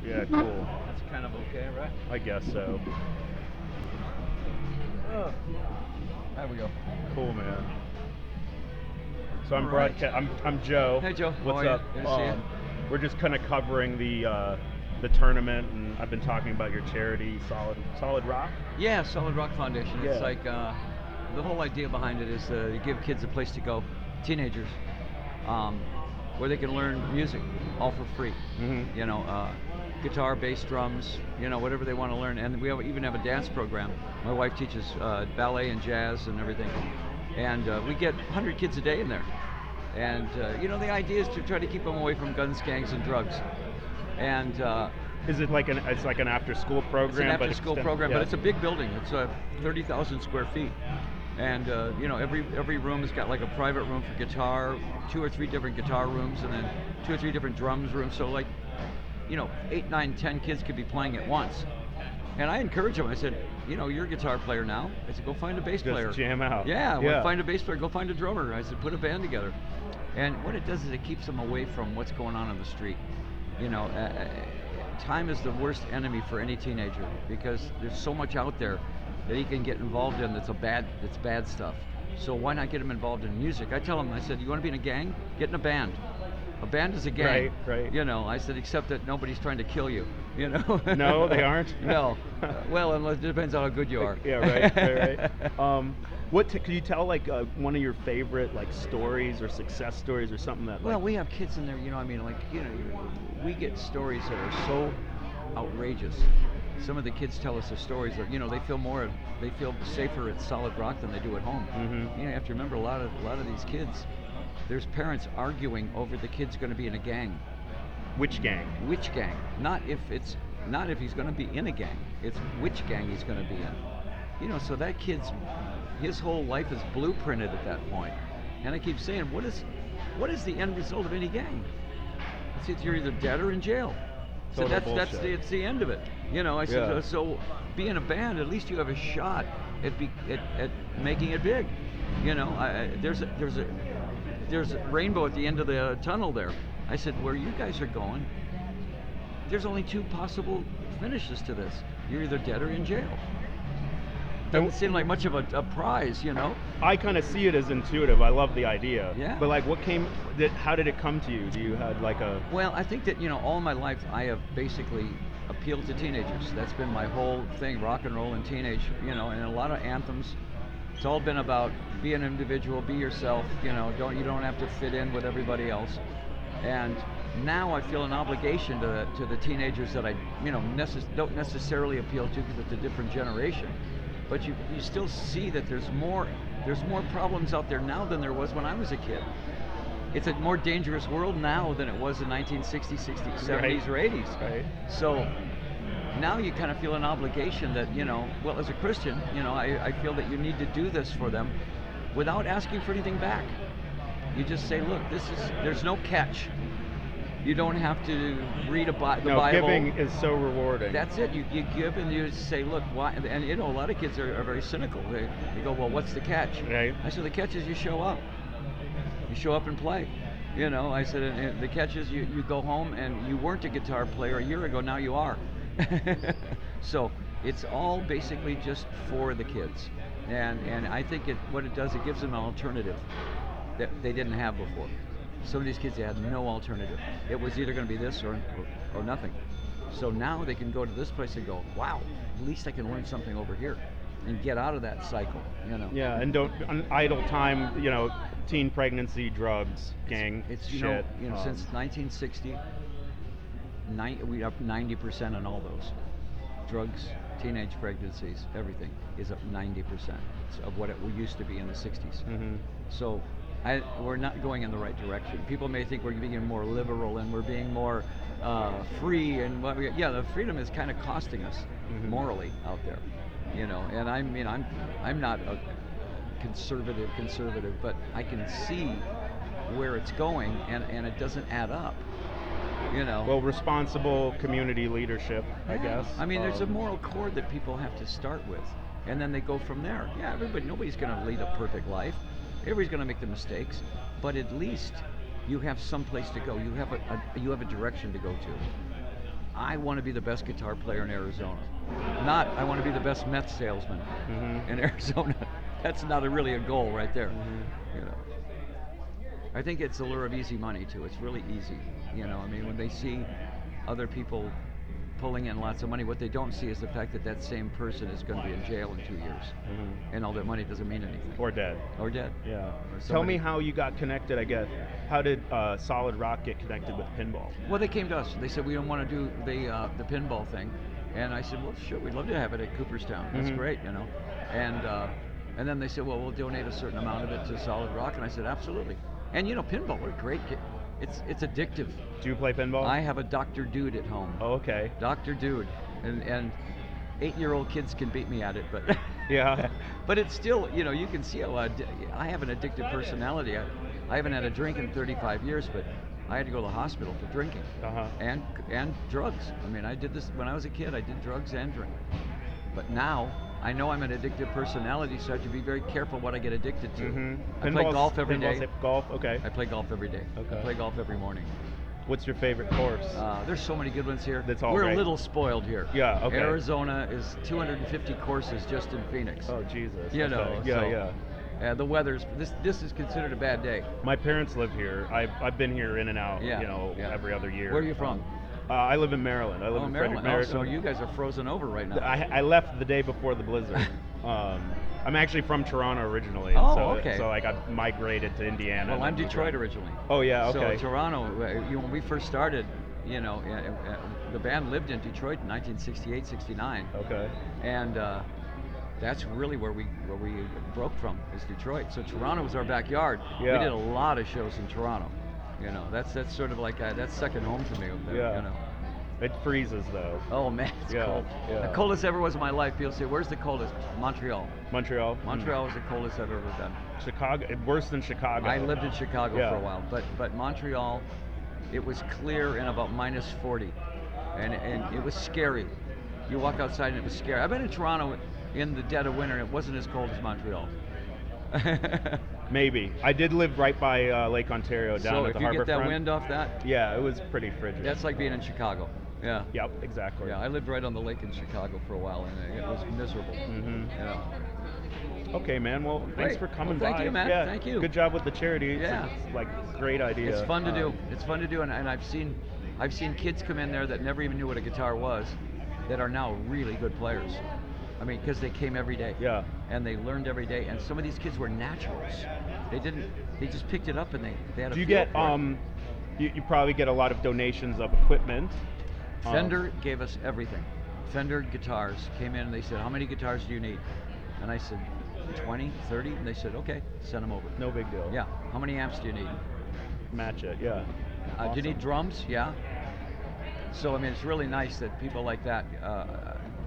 Yeah, cool. That's kind of okay, right? I guess so. Oh. There we go. Cool, man. So I'm All right. I'm Joe. Hey, Joe. How What's are you? up? Good to see you. We're just kind of covering the tournament, and I've been talking about your charity, Solid Rock. Yeah, Solid Rock Foundation. Yeah. It's like the whole idea behind it is to give kids a place to go, teenagers, where they can learn music all for free. Mm-hmm. You know, guitar, bass, drums, you know, whatever they want to learn. And we even have a dance program. My wife teaches ballet and jazz and everything. And we get 100 kids a day in there. And, you know, the idea is to try to keep them away from guns, gangs, and drugs. And Is it like it's like an after-school program? it's an after-school program, yeah. but it's a big building. It's 30,000 square feet. And, you know, every room has got like a private room for guitar, 2 or 3 different guitar rooms, and then 2 or 3 different drums rooms. So, like, you know, 8, 9, 10 kids could be playing at once. And I encourage them. I said, you know, you're a guitar player now. I said, go find a bass player. Just jam out. Yeah, well, find a bass player. Go find a drummer. I said, put a band together. And what it does is it keeps them away from what's going on the street. You know, time is the worst enemy for any teenager because there's so much out there that he can get involved in that's bad stuff. So why not get him involved in music? I tell him, I said, you want to be in a gang? Get in a band. A band is a gang. Right. You know, I said, except that nobody's trying to kill you. You know. No, they aren't. No. Well, unless it depends on how good you are. Yeah, right. Could you tell like one of your favorite like stories or success stories or something that? Well, we have kids in there. You know, I mean, like, you know, we get stories that are so outrageous. Some of the kids tell us the stories that, you know, they feel safer at Solid Rock than they do at home. Mm-hmm. You know, you have to remember a lot of these kids. There's parents arguing over the kid's going to be in a gang. Which gang? Which gang? Not if he's going to be in a gang. It's which gang he's going to be in. You know, so that his whole life is blueprinted at that point. And I keep saying, what is the end result of any gang? It's you're either dead or in jail. So that's the end of it. You know, I said, so be in a band, at least you have a shot at making it big. You know, there's a rainbow at the end of the tunnel there. I said, where you guys are going, there's only 2 possible finishes to this. You're either dead or in jail. Doesn't seem like much of a prize, you know? I kind of see it as intuitive. I love the idea. Yeah. But like, how did it come to you? Do you had like a... Well, I think that, you know, all my life I have basically appealed to teenagers. That's been my whole thing, rock and roll and teenage, you know, and a lot of anthems. It's all been about be an individual, be yourself, you know, you don't have to fit in with everybody else. And now I feel an obligation to the teenagers that I, you know, don't necessarily appeal to because it's a different generation. But you still see that there's more problems out there now than there was when I was a kid. It's a more dangerous world now than it was in 1960s, 60s, 70s, or 80s. Right. So now you kind of feel an obligation that, you know, well, as a Christian, you know, I feel that you need to do this for them without asking for anything back. You just say, look, there's no catch. You don't have to read the Bible. Giving is so rewarding. That's it. You give and you say, look, why? And you know, a lot of kids are very cynical. They go, well, what's the catch? Right. I said, the catch is you show up. You show up and play. You know, I said, and the catch is you go home and you weren't a guitar player a year ago, now you are. So it's all basically just for the kids. And I think what it does, it gives them an alternative that they didn't have before. Some of these kids, they had no alternative. It was either going to be this or nothing. So now they can go to this place and go, wow, at least I can learn something over here and get out of that cycle, you know. Yeah, and don't idle time, you know, teen pregnancy, drugs, gang it's shit. You know, since 1960, we up 90% on all those. Drugs, teenage pregnancies, everything is up 90% of what it used to be in the 60s. Mm-hmm. So we're not going in the right direction. People may think we're being more liberal and we're being more free, and the freedom is kind of costing us morally out there, you know. And I mean, I'm not a conservative, but I can see where it's going, and it doesn't add up, you know. Well, responsible community leadership, I guess. I mean, there's a moral cord that people have to start with, and then they go from there. Yeah, nobody's going to lead a perfect life. Everybody's going to make the mistakes, but at least you have some place to go. You have a direction to go to. I want to be the best guitar player in Arizona. Not I want to be the best meth salesman in Arizona. That's not really a goal right there. You know. I think it's the lure of easy money too. It's really easy. You know, I mean, when they see other people pulling in lots of money, what they don't see is the fact that that same person is going to be in jail in 2 years, and all that money doesn't mean anything. Or dead. Or dead. Yeah. Or Tell me somebody- how you got connected, I guess. How did Solid Rock get connected with pinball? Well, they came to us. They said we don't want to do the pinball thing, and I said, well, sure, we'd love to have it at Cooperstown. That's great, you know. And then they said, well, we'll donate a certain amount of it to Solid Rock, and I said, absolutely. And you know, pinball, what a great game. It's addictive. Do you play pinball? I have a Dr. Dude at home. Oh, okay. Dr. Dude, and 8-year-old kids can beat me at it, but Yeah. but it's still, you know, you can see how I have an addictive personality. I haven't had a drink in 35 years, but I had to go to the hospital for drinking and drugs. I mean, I did this when I was a kid. I did drugs and drink. But now I know I'm an addictive personality, so I have to be very careful what I get addicted to. I play golf every day. Golf, okay. I play golf every day. Okay. I play golf every morning. What's your favorite course? There's so many good ones here. That's all We're right. a little spoiled here. Yeah, okay. Arizona is 250 courses just in Phoenix. Oh, Jesus. You know, Okay. Yeah, so, yeah. The weather's this is considered a bad day. My parents live here. I've been here in and out, Yeah, you know, yeah. every other year. Where are you from? I live in Maryland. I live in Maryland. Frederick, So you guys are frozen over right now. I left the day before the blizzard. I'm actually from Toronto originally. Oh, so, okay. So I got migrated to Indiana. Well, and I'm then moved Detroit around. originally. Oh, yeah, okay. So Toronto, when we first started, you know, the band lived in Detroit in 1968, 69. Okay. And that's really where we broke from, is Detroit. So Toronto was our backyard. Yeah. We did a lot of shows in Toronto. You know, that's sort of like that's second home to me. Yeah. You know. It freezes though. Oh man, it's Yeah, cold. yeah. The coldest ever was in my life. People say, "Where's the coldest?" Montreal. Montreal. Montreal was the coldest I've ever been. Chicago. Worse than Chicago. I lived in Chicago Yeah. for a while, but Montreal, it was clear and about minus 40, and it was scary. You walk outside and it was scary. I've been in Toronto in the dead of winter and it wasn't as cold as Montreal. Maybe. I did live right by Lake Ontario down So at if the you harbor get that front. wind off that, Yeah, it was pretty frigid. that's like being in Chicago. Yeah. Yep, exactly. Yeah, I lived right on the lake in Chicago for a while and it was miserable. Yeah. Okay, man. Well, thanks Great. for coming Well, thank by. you, man. Yeah, Thank you. Good job with the charity. Yeah. It's like great idea. It's fun to do. It's fun to do, and I've seen kids come in there that never even knew what a guitar was, that are now really good players. I mean, because they came every day. Yeah. And they learned every day, and some of these kids were naturals. They just picked it up and they had a Do you feel get for it. you probably get a lot of donations of equipment. Fender gave us everything. Fender guitars came in and they said, "How many guitars do you need?" And I said, 20, 30, and they said, "Okay, send them over." No big deal. Yeah. How many amps do you need? Match it. Yeah. Do you Awesome. need drums? Yeah. So I mean, it's really nice that people like that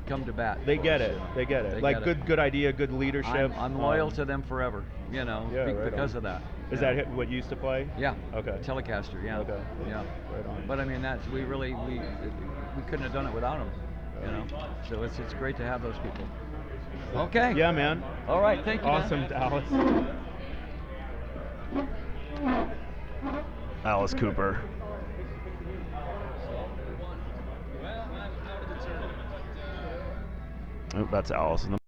come to bat. They for get us. it. They get it. They Like get it. good idea, good leadership. I'm loyal to them forever. You know, Yeah, right because on. of that. Is Yeah. that what you used to play? Yeah. Okay. Telecaster. Yeah. Okay. Yeah. Right on. But I mean, we couldn't have done it without them. You know. So it's great to have those people. Okay. Yeah, man. All right. Thank you. man. Awesome, Alice. Alice Cooper. Oh, that's Alice in the